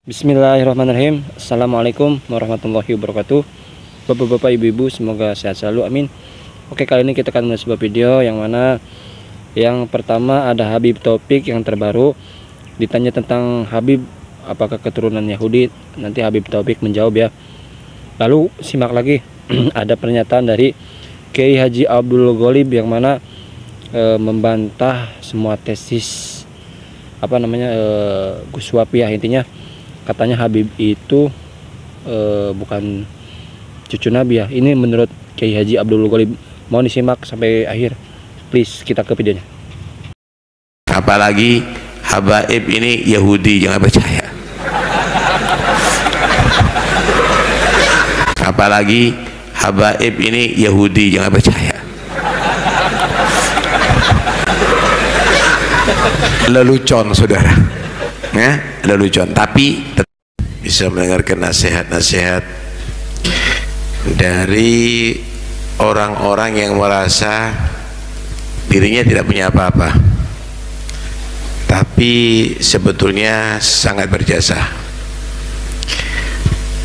Bismillahirrahmanirrahim. Assalamualaikum warahmatullahi wabarakatuh. Bapak-bapak, ibu-ibu, semoga sehat selalu, amin. Oke, kali ini kita akan mulai sebuah video yang mana yang pertama ada Habib Taufik yang terbaru. Ditanya tentang Habib apakah keturunan Yahudi, nanti Habib Taufik menjawab ya. Lalu simak lagi ada pernyataan dari Kiai Haji Abdul Ghalib yang mana membantah semua tesis Gus Wapiyah. Intinya katanya Habib itu bukan cucu Nabi ya. Ini menurut Kiai Haji Abdul Ghalib. Mau disimak sampai akhir, please. Kita ke videonya. Apalagi habaib ini Yahudi, jangan percaya. Apalagi habaib ini Yahudi, jangan percaya. Lelucon saudara ya, lelucon, tapi bisa mendengarkan nasihat-nasihat dari orang-orang yang merasa dirinya tidak punya apa-apa, tapi sebetulnya sangat berjasa.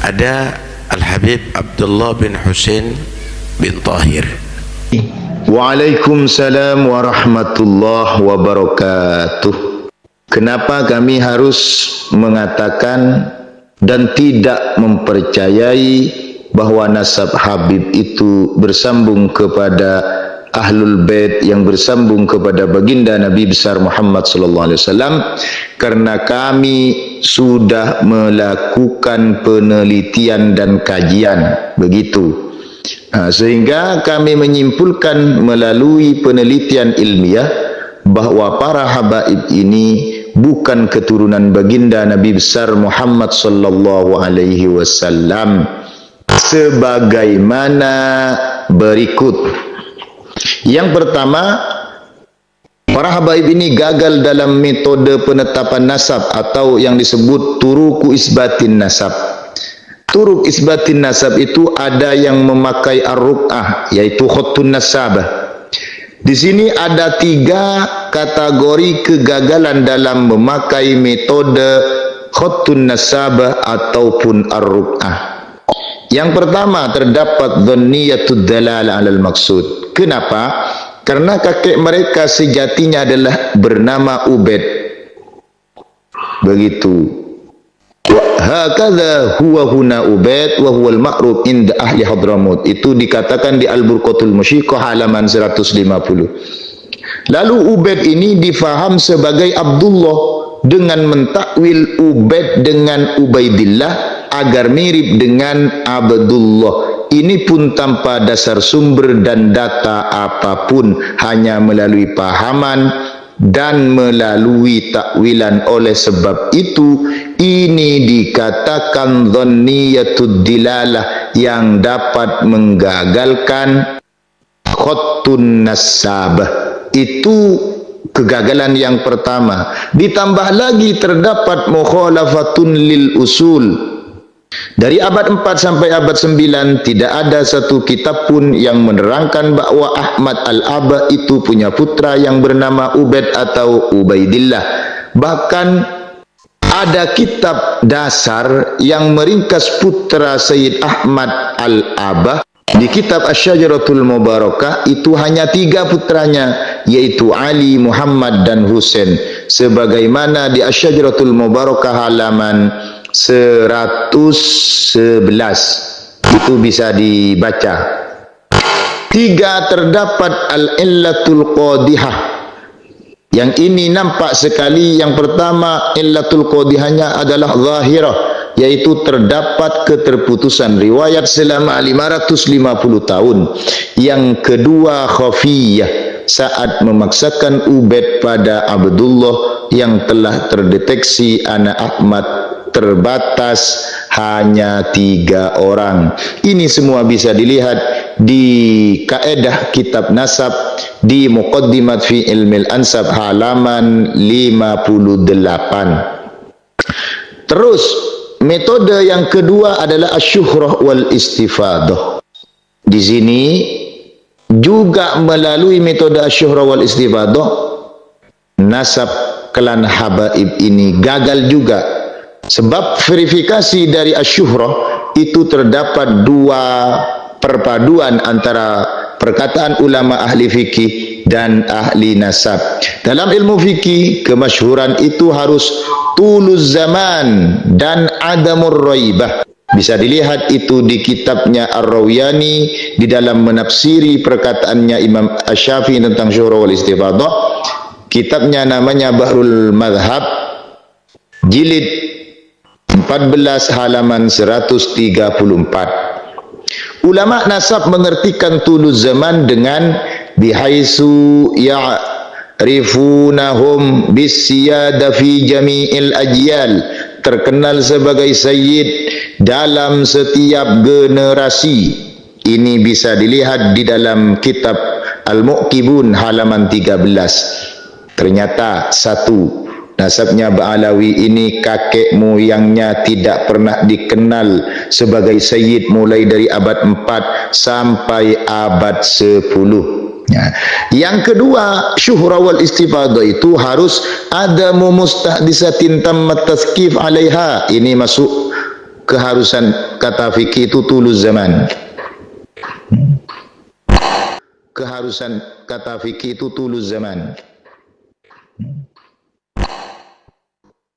Ada Al-Habib Abdullah bin Husain bin Tahir. Waalaikumsalam warahmatullahi wabarakatuh. Kenapa kami harus mengatakan dan tidak mempercayai bahwa nasab Habib itu bersambung kepada Ahlul Bait, yang bersambung kepada baginda Nabi besar Muhammad sallallahu alaihi wasallam? Karena kami sudah melakukan penelitian dan kajian begitu. Sehingga kami menyimpulkan melalui penelitian ilmiah bahwa para habaib ini bukan keturunan baginda Nabi besar Muhammad sallallahu alaihi wasallam, sebagaimana berikut. Yang pertama, para habaib ini gagal dalam metode penetapan nasab atau yang disebut turuku isbatin nasab. Turuk isbatin nasab itu ada yang memakai ar-ruq'ah, yaitu khattun nasabah. Di sini ada 3 kategori kegagalan dalam memakai metode khattun nasabah ataupun ar-ruq'ah. Yang pertama, terdapat dhanniyatud dalalah 'alal maksud. Kenapa? Karena kakek mereka sejatinya adalah bernama Ubaid. Begitu. Hakadha huwa huna Ubaid wa huwal ma'ruf inda ahli Hadramut. Itu dikatakan di Al-Burqatul Musyiqah halaman 150. Lalu Ubaid ini difaham sebagai Abdullah dengan mentakwil Ubaid dengan Ubaidillah agar mirip dengan Abdullah. Ini pun tanpa dasar sumber dan data apapun, hanya melalui pahaman dan melalui takwilan. Oleh sebab itu ini dikatakan dhanniyatud dilalah, yang dapat menggagalkan khattun nasabah. Itu kegagalan yang pertama. Ditambah lagi terdapat mukhalafatun lil usul. Dari abad 4 sampai abad 9 tidak ada satu kitab pun yang menerangkan bahwa Ahmad Al-Aba itu punya putra yang bernama Ubaid atau Ubaidillah. Bahkan ada kitab dasar yang meringkas putra Sayyid Ahmad Al-Aba. Di kitab Asy-Syajaratul Mubarakah itu hanya 3 putranya, yaitu Ali, Muhammad dan Husain. Sebagaimana di Asy-Syajaratul Mubarakah halaman 111 itu bisa dibaca. 3, terdapat al-illatul qadihah. Yang ini nampak sekali. Yang pertama, illatul qadihahnya adalah zahirah, yaitu terdapat keterputusan riwayat selama 550 tahun. Yang kedua, khafiyah, saat memaksakan Ubaid pada Abdullah yang telah terdeteksi anak Ahmad terbatas hanya 3 orang. Ini semua bisa dilihat di kaedah kitab nasab di Muqaddimat fi Ilmil Ansab halaman 58. Terus metode yang kedua adalah asyuhrah wal istifadah. Di sini juga melalui metode asyuhrah wal istifadah, nasab klan habaib ini gagal juga Sebab verifikasi dari asyuhrah itu terdapat dua perpaduan antara perkataan ulama ahli fikih dan ahli nasab. Dalam ilmu fikih, kemasyhuran itu harus tuluz zaman dan adamur raibah. Bisa dilihat itu di kitabnya Ar-Rawiyani di dalam menafsiri perkataannya Imam Asy-Syafi'i tentang syuhra wal istifadah. Kitabnya namanya Bahrul Madhab, jilid 14 halaman 134. Ulama nasab mengertikan tuluz zaman dengan bihaisu ya'rifunahum bisiyada fi jami'il ajyal, terkenal sebagai sayyid dalam setiap generasi. Ini bisa dilihat di dalam kitab Al-Mu'qibun halaman 13. Ternyata satu, nasabnya Ba'alawi ini kakek moyangnya tidak pernah dikenal sebagai sayyid mulai dari abad 4 sampai abad 10. Ya. Yang kedua, syuhra wal istifadah itu harus ada mustahdisatin tammat tazkif alaiha. Ini masuk keharusan kata fikih itu tuluz zaman. Keharusan kata fikih itu tuluz zaman.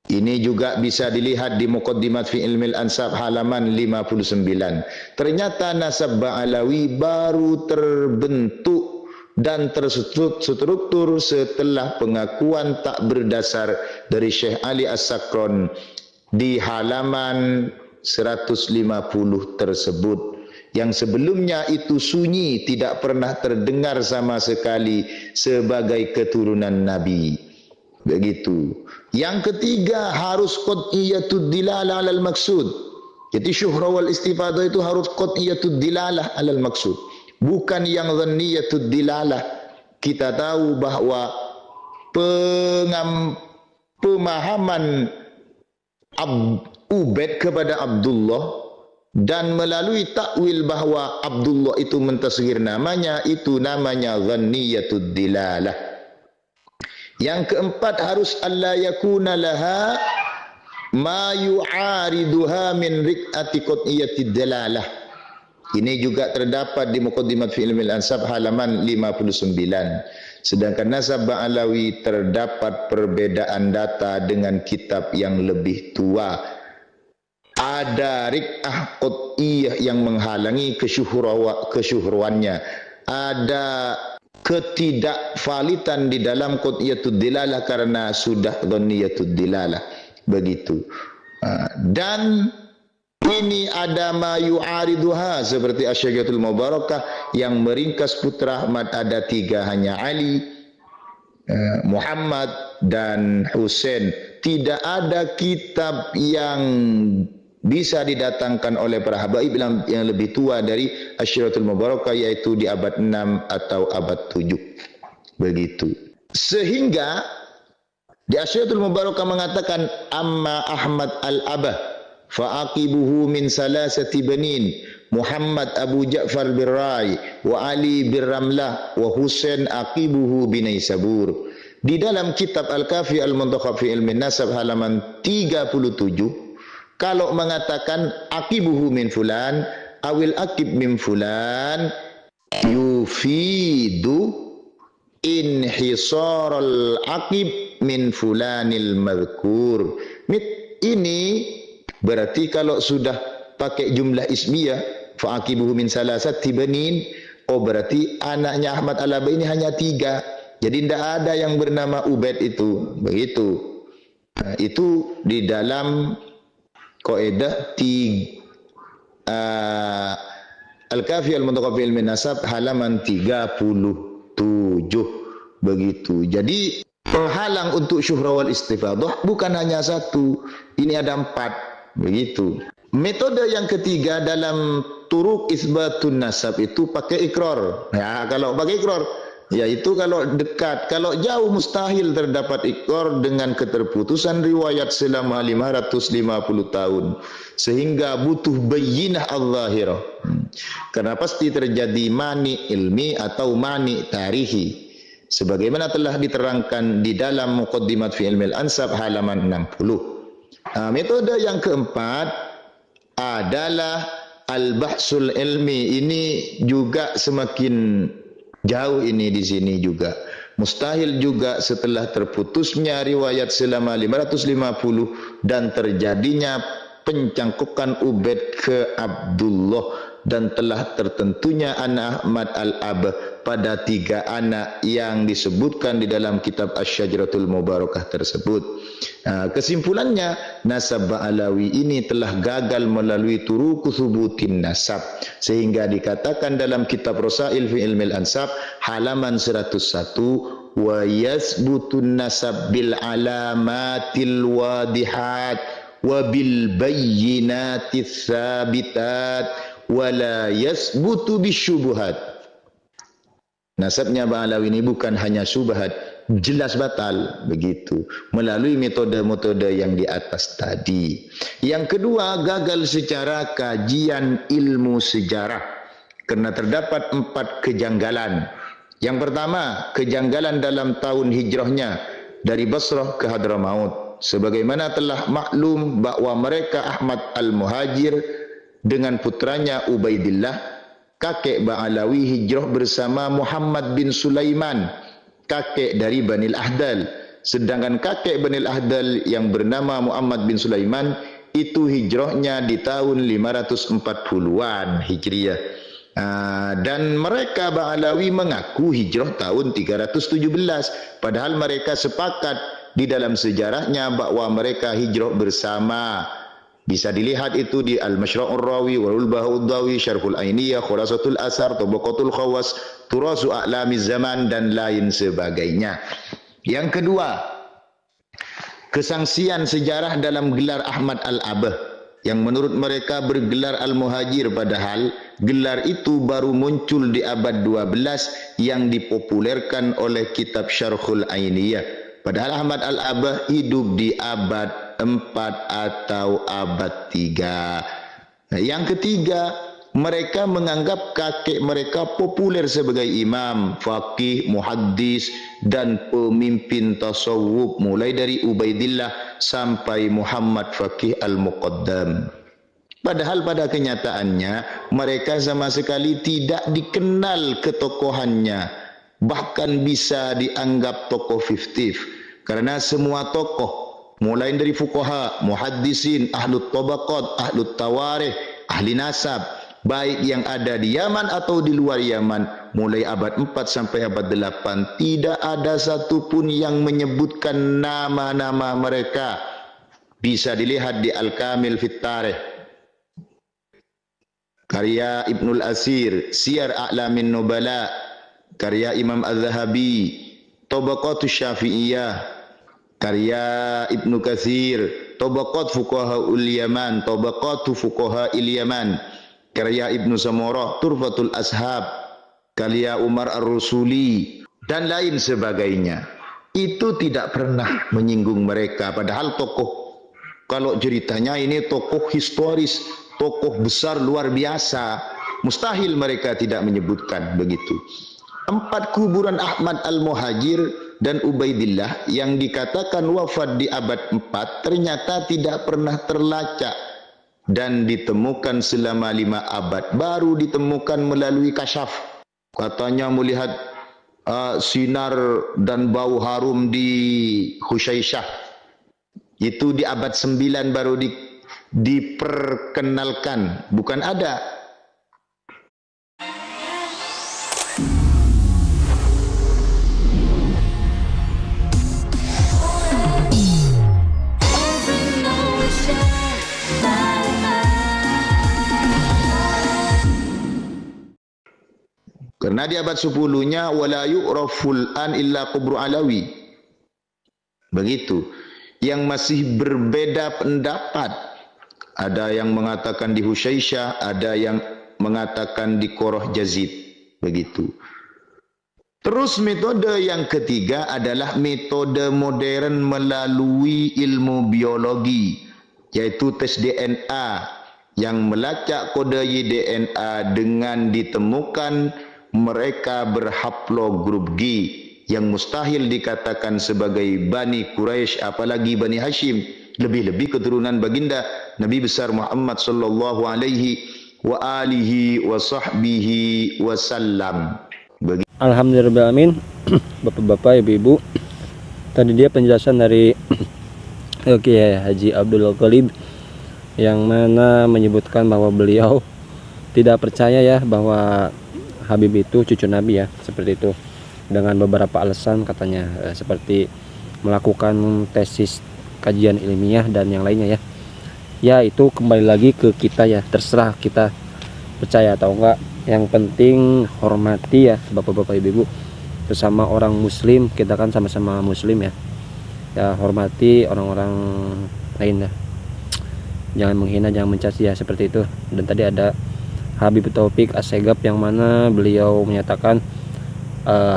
Ini juga bisa dilihat di Muqaddimat fi Ilmil Ansab halaman 59. Ternyata nasab Ba'alawi baru terbentuk dan terstruktur setelah pengakuan tak berdasar dari Syekh Ali As-Sakron di halaman 150 tersebut. Yang sebelumnya itu sunyi, tidak pernah terdengar sama sekali sebagai keturunan Nabi. Begitu. Yang ketiga, harus qat'iyatud dilalah alal maksud. Jadi syuhra wal istifadah itu harus qat'iyatud dilalah alal maksud, bukan yang dhanniyatud dilalah. Kita tahu bahwa pemahaman Ubaid kepada Abdullah dan melalui takwil bahwa Abdullah itu mentasghir namanya, itu namanya dhanniyatud dilalah. Yang keempat, harus alla yakuna laha ma yu'ariduha min ri'ati qat'iyatid dalalah. Ini juga terdapat di Muqaddimat fi Ilmil Ansab halaman 59. Sedangkan nasab Ba'alawi terdapat perbedaan data dengan kitab yang lebih tua. Ada ri'ah qat'iyah yang menghalangi kesyuhruannya. Ada ketidakvalitan di dalam qat'iyatud dilalah karena sudah dhanniyatud dilalah. Begitu. Dan ini ada ma yu'ariduha seperti Asy-Syariatul Mubarakah yang meringkas putra Ahmad ada 3, hanya Ali, Muhammad dan Husain. Tidak ada kitab yang bisa didatangkan oleh para habaib yang lebih tua dari Asy-Syariatul Mubarakah, yaitu di abad 6 atau abad 7. Begitu. Sehingga di Asy-Syariatul Mubarakah mengatakan amma Ahmad al-Abah fa'aqibuhu min salasati banin, Muhammad Abu Ja'far bin Rai wa Ali bin Ramlah wa Husain aqibuhu bin Naisabur. Di dalam kitab Al-Kafi Al-Muntakhab fi Ilmin Nasab halaman 37, kalau mengatakan aqibuhu min fulan awil aqib min fulan, yufidu inhisaral aqib min fulanil madhkur. Ini berarti kalau sudah pakai jumlah ismiyah fa aqibuhu min salasati banin, oh berarti anaknya Ahmad al-Abah ini hanya 3. Jadi tidak ada yang bernama Ubaid itu. Begitu. Nah, itu di dalam kaidah Al-Kafi Al-Muntakhab fi Ilmin Nasab halaman 37. Begitu. Jadi penghalang untuk syuhra wal istifadah bukan hanya 1, ini ada 4. Begitu. Metode yang ketiga dalam turuk isbatun nasab itu pakai ikrar. Ya, kalau pakai ikrar, yaitu kalau dekat, kalau jauh mustahil terdapat ikrar dengan keterputusan riwayat selama 550 tahun, sehingga butuh bayyinah al-zahirah. Karena pasti terjadi mani ilmi atau mani tarihi, sebagaimana telah diterangkan di dalam Muqaddimat fi Ilmil Ansab halaman 60. Metode yang keempat adalah al-bahsul ilmi. Ini juga semakin jauh ini di sini juga. Mustahil juga setelah terputusnya riwayat selama 550 dan terjadinya pencangkukan Ubaid ke Abdullah dan telah tertentunya anak Ahmad al-Abah pada 3 anak yang disebutkan di dalam kitab Asy-Syajaratul Mubarakah tersebut. Kesimpulannya, nasab Ba'alawi ini telah gagal melalui turuq thubutin nasab, sehingga dikatakan dalam kitab Rasail fi Ilmil Ansab halaman 101, wa yasbutun nasab bil alamatil wadihat wa bil bayyinatis sabitat wa la yasbutu bisyubuhat. Nasabnya Ba'alawi ini bukan hanya syubhat, jelas batal, begitu, melalui metode-metode yang di atas tadi. Yang kedua, gagal secara kajian ilmu sejarah karena terdapat 4 kejanggalan. Yang pertama, kejanggalan dalam tahun hijrahnya dari Basrah ke Hadramaut. Sebagaimana telah maklum bahwa mereka Ahmad al-Muhajir dengan putranya Ubaidillah, kakek Ba'alawi, hijrah bersama Muhammad bin Sulaiman, kakek dari Bani al-Ahdal. Sedangkan kakek Bani al-Ahdal yang bernama Muhammad bin Sulaiman itu hijrahnya di tahun 540-an Hijriah. Dan mereka Ba'alawi mengaku hijrah tahun 317, padahal mereka sepakat di dalam sejarahnya bahwa mereka hijrah bersama. Bisa dilihat itu di Al-Masyra'ur Rawi, Walul Bahuddawi, Syarhul Ainiyah, Khulasatul Asar, Tabaqatul Khawas, Turasu A'lamiz Zaman, dan lain sebagainya. Yang kedua, kesangsian sejarah dalam gelar Ahmad al-Abah yang menurut mereka bergelar Al-Muhajir, padahal gelar itu baru muncul di abad 12 yang dipopulerkan oleh kitab Syarhul Ainiyah. Padahal Ahmad al-Abah hidup di abad 4 atau abad 3. Yang ketiga, mereka menganggap kakek mereka populer sebagai imam, faqih, muhaddis, dan pemimpin tasawuf mulai dari Ubaidillah sampai Muhammad Faqih al-Muqaddam. Padahal pada kenyataannya mereka sama sekali tidak dikenal ketokohannya, bahkan bisa dianggap tokoh fiktif, karena semua tokoh mulai dari fuqaha, muhaddisin, ahlut tabaqat, ahlut tawarikh, ahli nasab, baik yang ada di Yaman atau di luar Yaman, mulai abad 4 sampai abad 8, tidak ada satupun yang menyebutkan nama-nama mereka. Bisa dilihat di Al-Kamil fit Tarikh, karya Ibnul Asir, Siyar A'lamin Nubala, karya Imam Az-Zahabi, Tabaqatus Syafi'iyah, karya Ibnu Katsir, Tabaqat Fuqahaul Yaman, Tabaqatu Fuqahail Yaman, karya Ibnu Samurah, Turfatul Ashab, karya Umar Ar-Rusuli, dan lain sebagainya. Itu tidak pernah menyinggung mereka, padahal tokoh, kalau ceritanya ini tokoh historis, tokoh besar luar biasa, mustahil mereka tidak menyebutkan begitu. 4 kuburan Ahmad al-Muhajir dan Ubaidillah yang dikatakan wafat di abad 4 ternyata tidak pernah terlacak dan ditemukan selama 5 abad, baru ditemukan melalui kasyaf. Katanya melihat sinar dan bau harum di Husyaisyah, itu di abad 9 baru diperkenalkan, bukan ada. Karena di abad 10-nya wala yu'raful an illa kubru alawi. Begitu. Yang masih berbeda pendapat. Ada yang mengatakan di Husyaisyah, ada yang mengatakan di Qoroh Jazid. Begitu. Terus metode yang ketiga adalah metode modern melalui ilmu biologi, yaitu tes DNA yang melacak kode DNA dengan ditemukan mereka berhaplogrup G yang mustahil dikatakan sebagai Bani Quraisy apalagi Bani Hashim, Lebih-lebih keturunan baginda Nabi besar Muhammad sallallahu alaihi wa alihi wa sahbihi wasallam. Alhamdulillahirrahmanirrahim. Bapak-bapak, ibu-ibu, tadi dia penjelasan dari Kiai Haji Abdul Ghalib yang mana menyebutkan bahwa beliau tidak percaya ya bahwa Habib itu cucu Nabi ya, seperti itu, dengan beberapa alasan katanya, seperti melakukan tesis kajian ilmiah dan yang lainnya ya. Ya itu kembali lagi ke kita ya, terserah kita percaya atau enggak. Yang penting hormati ya bapak-bapak ibu-ibu, sesama orang muslim, kita kan sama-sama muslim ya. Ya hormati orang-orang lain ya, jangan menghina, jangan mencaci ya, seperti itu. Dan tadi ada Habib Taufik Assegaf yang mana beliau menyatakan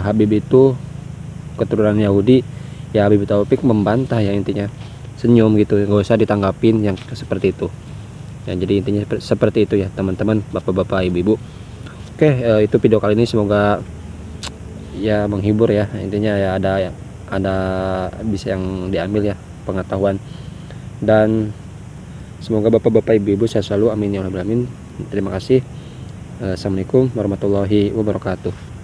Habib itu keturunan Yahudi. Ya Habib Taufik membantah ya, intinya senyum gitu, nggak usah ditanggapin yang seperti itu ya. Jadi intinya seperti itu ya teman-teman, bapak-bapak, ibu-ibu. Oke, itu video kali ini, semoga ya menghibur ya, intinya ya ada bisa yang diambil ya, pengetahuan, dan semoga bapak-bapak, ibu-ibu sehat selalu, amin ya rabbal alamin. Terima kasih. Assalamualaikum warahmatullahi wabarakatuh.